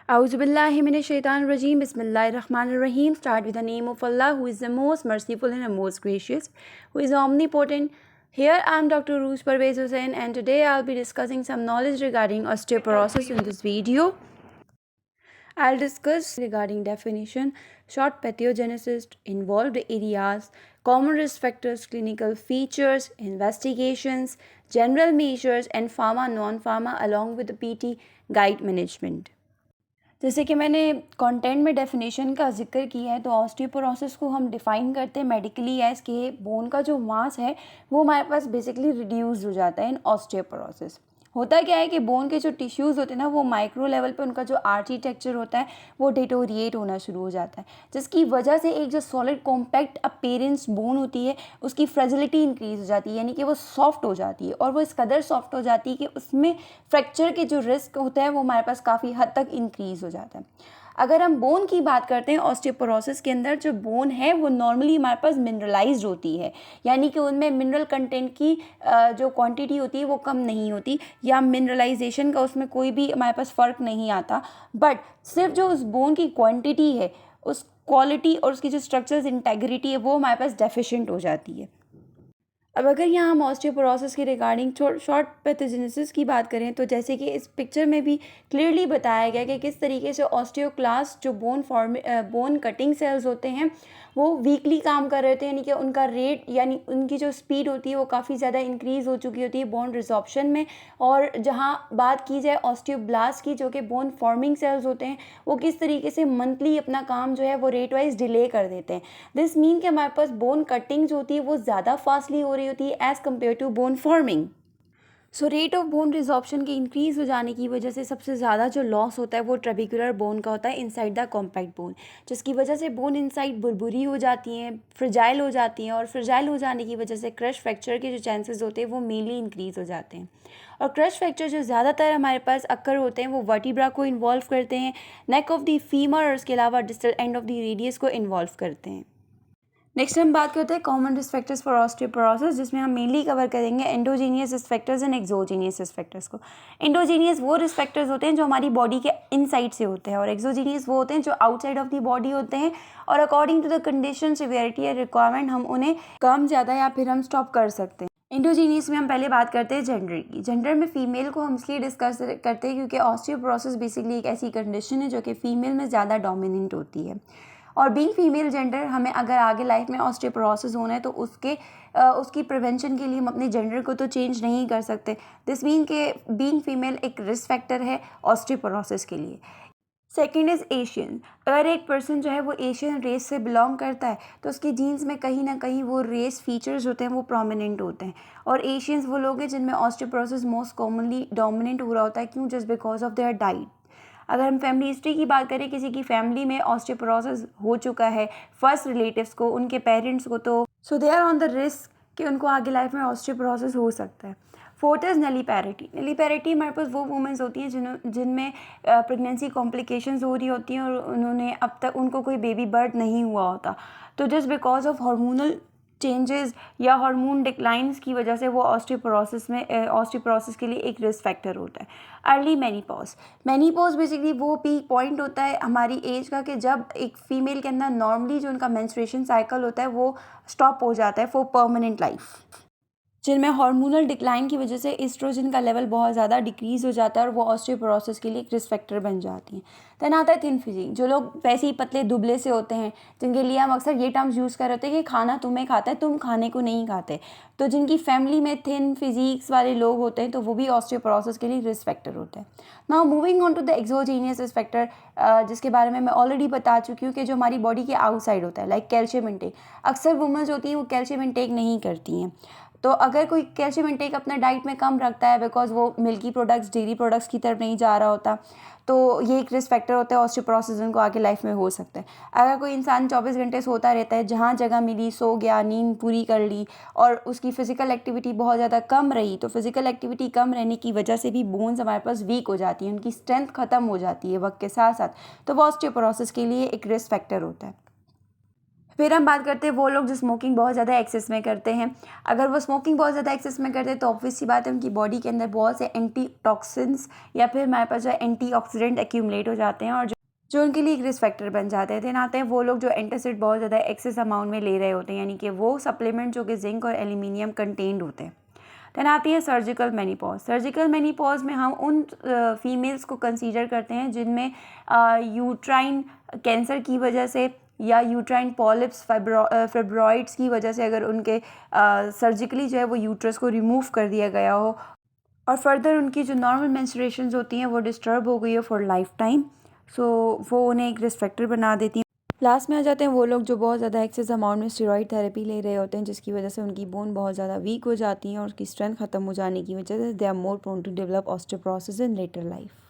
Auzubillahiminashaitanirrajim. Bismillahirrahmanirrahim. Start with the name of Allah, who is the most merciful and the most gracious, who is omnipotent. Here I am Dr. Roos Parvez Hussain, and today I'll be discussing some knowledge regarding osteoporosis in this video. I'll discuss regarding definition, short pathogenesis, involved areas, common risk factors, clinical features, investigations, general measures, and pharma non-pharma along with the PT guide management. जैसे कि मैंने content में definition का जिक्र किया है, तो osteoporosis को हम डिफ़ाइन करते हैं मेडिकली एज के बोन का जो मास है वो हमारे पास बेसिकली रिड्यूस हो जाता है इन ऑस्टियोपोरोसिस। होता क्या है कि बोन के जो टिश्यूज़ होते हैं ना, वो माइक्रो लेवल पे उनका जो आर्किटेक्चर होता है वो डिटोरिएट होना शुरू हो जाता है, जिसकी वजह से एक जो सॉलिड कॉम्पैक्ट अपीयरेंस बोन होती है उसकी फ्रेजिलिटी इंक्रीज हो जाती है, यानी कि वो सॉफ्ट हो जाती है। और वो इस कदर सॉफ्ट हो जाती है कि उसमें फ्रैक्चर के जो रिस्क होता है वो हमारे पास काफ़ी हद तक इंक्रीज हो जाता है। अगर हम बोन की बात करते हैं, ऑस्टियोपोरोसिस के अंदर जो बोन है वो नॉर्मली हमारे पास मिनरलाइज्ड होती है, यानी कि उनमें मिनरल कंटेंट की जो क्वांटिटी होती है वो कम नहीं होती, या मिनरलाइजेशन का उसमें कोई भी हमारे पास फ़र्क नहीं आता। बट सिर्फ जो उस बोन की क्वांटिटी है, उस क्वालिटी और उसकी जो स्ट्रक्चर्स इंटेग्रिटी है वो हमारे पास डेफिशिएंट हो जाती है। अब अगर यहाँ हम ऑस्टियोपोरोसिस की रिगार्डिंग शॉर्ट पैथोजेनेसिस की बात करें, तो जैसे कि इस पिक्चर में भी क्लियरली बताया गया कि किस तरीके से ऑस्टियोक्लास्ट जो बोन कटिंग सेल्स होते हैं वो वीकली काम कर रहे थे, यानी कि उनका रेट यानी उनकी जो स्पीड होती है वो काफ़ी ज़्यादा इंक्रीज़ हो चुकी होती है बोन रिजॉर्प्शन में। और जहाँ बात की जाए ऑस्टियोब्लास्ट की, जो कि बोन फॉर्मिंग सेल्स होते हैं, वो किस तरीके से मंथली अपना काम जो है वो रेट वाइज डिले कर देते हैं। दिस मीन कि हमारे पास बोन कटिंग जो होती है वो ज़्यादा फास्टली हो रही होती है as compared to bone forming. So rate of bone resorption के इंक्रीज़ हो जाने की वजह से सबसे ज़्यादा जो लॉस होता है वो ट्रेबिकुलर बोन का होता है इनसाइड द कॉम्पैक्ट बोन, जिसकी वजह से बोन इनसाइड बुरबुरी हो जाती हैं, फ्रजाइल हो जाती हैं, और फ्रजाइल हो जाने की वजह से क्रश फ्रैक्चर के जो चांसेस होते हैं वो मेनली इंक्रीज़ हो जाते हैं। और क्रश फ्रैक्चर जो ज़्यादातर हमारे पास अक्कर होते हैं वो वर्टिब्रा को इन्वॉल्व करते हैं, नेक ऑफ द फीमर और उसके अलावा distal end of the radius को इन्वॉल्व करते हैं। नेक्स्ट हम बात करते हैं common risk factors for osteoporosis, जिसमें हम मेनली कवर करेंगे endogenous risk factors and exogenous risk factors को। एंडोजीनियस वो रिस्क फैक्टर्स होते हैं जो हमारी बॉडी के इनसाइड से होते हैं, और एक्सोजीनियस वो होते हैं जो आउटसाइड ऑफ द बॉडी होते हैं, और according to the condition, severity या रिक्वायरमेंट हम उन्हें कम ज़्यादा या फिर हम स्टॉप कर सकते हैं। एंडोजीनियस में हम पहले बात करते हैं जेंडर की। जेंडर में फीमेल को हम इसलिए डिस्कस करते हैं क्योंकि ऑस्टियोपोरोसिस बेसिकली एक ऐसी कंडीशन है जो कि फीमेल में ज़्यादा डोमिनेंट होती है। और बीइंग फीमेल जेंडर, हमें अगर आगे लाइफ में ऑस्टियोपोरोसिस होना है तो उसकी प्रिवेंशन के लिए हम अपने जेंडर को तो चेंज नहीं कर सकते। दिस मीन के बीइंग फीमेल एक रिस्क फैक्टर है ऑस्टियोपोरोसिस के लिए। Second is Asian. अगर एक पर्सन जो है वो एशियन रेस से बिलोंग करता है तो उसके जीन्स में कहीं ना कहीं वो रेस फीचर्स होते हैं वो प्रोमिनेंट होते हैं, और एशियंस वो लोग हैं जिनमें ऑस्टियोपोरोसिस मोस्ट कॉमनली डोमिनेंट हो रहा होता है। क्यों? Just because of their diet. अगर हम फैमिली हिस्ट्री की बात करें, किसी की फैमिली में ऑस्टियोपोरोसिस हो चुका है, फर्स्ट रिलेटिव्स को, उनके पेरेंट्स को, तो so they are on the risk कि उनको आगे लाइफ में ऑस्टियोपोरोसिस हो सकता है। Fourth is नलीपैरिटी। नलीपैरिटी हमारे पास वो वुमेंस होती हैं जिनमें प्रेगनेंसी कॉम्प्लिकेशंस हो रही होती हैं और उन्होंने अब तक उनको कोई बेबी बर्थ नहीं हुआ होता, तो just because of hormonal changes या हार्मोन डिक्लाइंस की वजह से वो ऑस्टियोपोरोसिस के लिए एक रिस्क फैक्टर होता है। अर्ली मेनीपॉज बेसिकली वो पीक पॉइंट होता है हमारी एज का कि जब एक फीमेल के अंदर नॉर्मली जो उनका मेंस्ट्रुएशन साइकिल होता है वो स्टॉप हो जाता है फॉर परमानेंट लाइफ, जिनमें हार्मोनल डिक्लाइन की वजह से एस्ट्रोजन का लेवल बहुत ज़्यादा डिक्रीज़ हो जाता है और वो ऑस्टियोपोरोसिस के लिए एक रिस्क फैक्टर बन जाती हैं। देन आता है थिन फिजिक। जो लोग वैसे ही पतले दुबले से होते हैं, जिनके लिए हम अक्सर ये टर्म्स यूज़ कर रहे होते हैं कि खाना तुम्हें खाता है, तुम खाने को नहीं खाते, तो जिनकी फैमिली में थिन फिजिक्स वाले लोग होते हैं तो वो भी ऑस्टियोपोरोसिस के लिए रिस्क फैक्टर होता है। Now moving on to the exogenous risk factor, जिसके बारे में मैं ऑलरेडी बता चुकी हूँ कि जो हमारी बॉडी के आउटसाइड होता है, लाइक कैल्शियम इंटेक। अक्सर वुमेंस होती हैं वो कैल्शियम इंटेक नहीं करती हैं, तो अगर कोई कैल्शियम इंटेक अपना डाइट में कम रखता है बिकॉज वो मिल्की प्रोडक्ट्स, डेयरी प्रोडक्ट्स की तरफ नहीं जा रहा होता, तो ये एक रिस्क फैक्टर होता है, ऑस्टियोपोरोसिस उनको आगे लाइफ में हो सकता है। अगर कोई इंसान 24 घंटे सोता रहता है, जहाँ जगह मिली सो गया, नींद पूरी कर ली, और उसकी फिजिकल एक्टिविटी बहुत ज़्यादा कम रही, तो फिजिकल एक्टिविटी कम रहने की वजह से भी बोन्स हमारे पास वीक हो जाती हैं, उनकी स्ट्रेंथ खत्म हो जाती है वक्त के साथ साथ, तो वो ऑस्टियोपोरोसिस के लिए एक रिस्क फैक्टर होता है। फिर हम बात करते हैं वो लोग जो स्मोकिंग बहुत ज़्यादा एक्सेस में करते हैं। अगर वो स्मोकिंग बहुत ज़्यादा एक्सेस में करते हैं तो ऑब्वियस सी बात है उनकी बॉडी के अंदर बहुत से एंटी टॉक्सिन्स या फिर हमारे पास जो है एंटीऑक्सीडेंट एक्यूमुलेट हो जाते हैं और जो उनके लिए एक रिस्क फैक्टर बन जाते हैं। देन आते हैं वो लोग जो एंटासिड बहुत ज़्यादा एक्सेस अमाउंट में ले रहे होते हैं, यानी कि वो सप्लीमेंट जो कि जिंक और एल्यूमिनियम कंटेन्ड होते हैं। देन आती है सर्जिकल मेनीपॉज। सर्जिकल मेनीपॉज में हम उन फीमेल्स को कंसीडर करते हैं जिनमें यूट्राइन कैंसर की वजह से या यूट्राइन पॉलिप्स फाइब्रॉइड्स की वजह से अगर उनके सर्जिकली जो है वो यूट्रस को रिमूव कर दिया गया हो और फर्दर उनकी जो नॉर्मल मेंस्ट्रुएशंस होती हैं वो डिस्टर्ब हो गई हो फॉर लाइफ टाइम, सो वो उन्हें एक रिस्क फैक्टर बना देती हैं। लास्ट में आ जाते हैं वो लोग जो बहुत ज़्यादा एक्सेस अमाउंट में स्टेरॉइड थेरेपी ले रहे होते हैं, जिसकी वजह से उनकी बोन बहुत ज़्यादा वीक हो जाती है और उसकी स्ट्रेंथ ख़त्म हो जाने की वजह से they are more prone to develop osteoporosis in later life.